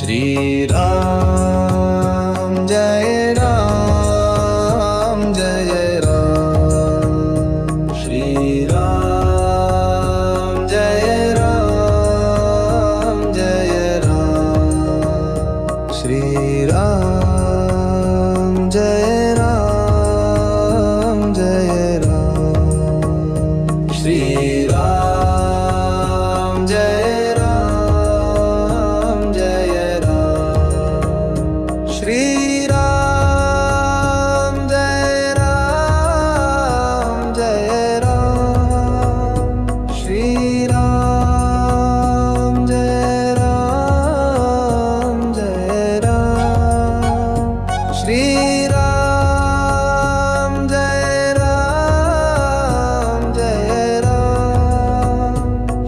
Shri Ram Jai Ram Jai Ram. Shri Ram Jai Ram Jai Ram. Shri Ram Jai Ram Jai Ram. Shri Ram Jai Ram Jai Ram. Shri Ram Jai Ram Jai Ram. Shri Ram Jai Ram Jai Ram. Shri Ram Jai Ram Jai Ram.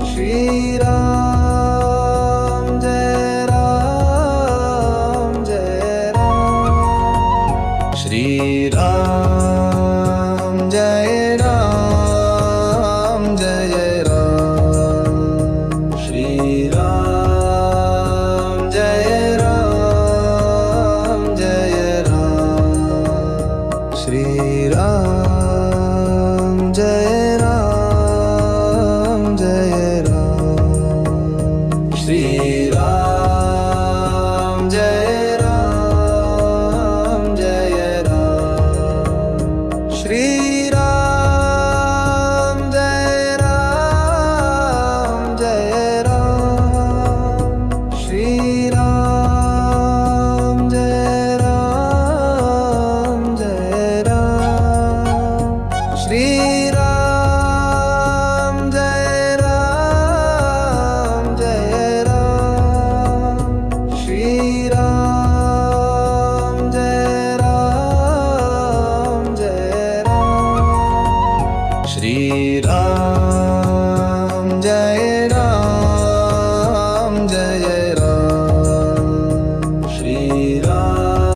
Shri Ram Jai Ram Jai Ram. Shri Ram Jai Ram Jai Ram. Shri Ram Jai Ram Jai Ram. Shri Ram Jai Ram Jai Ram. Shri Ram Jai Ram Jai Ram. Shri Ram Jai Ram Jai Ram. Shri Ram Jai Ram Jai Ram. Shri Ram Jai Ram Jai Ram. Shri Ram Jai Ram Jai Ram. Shri Ram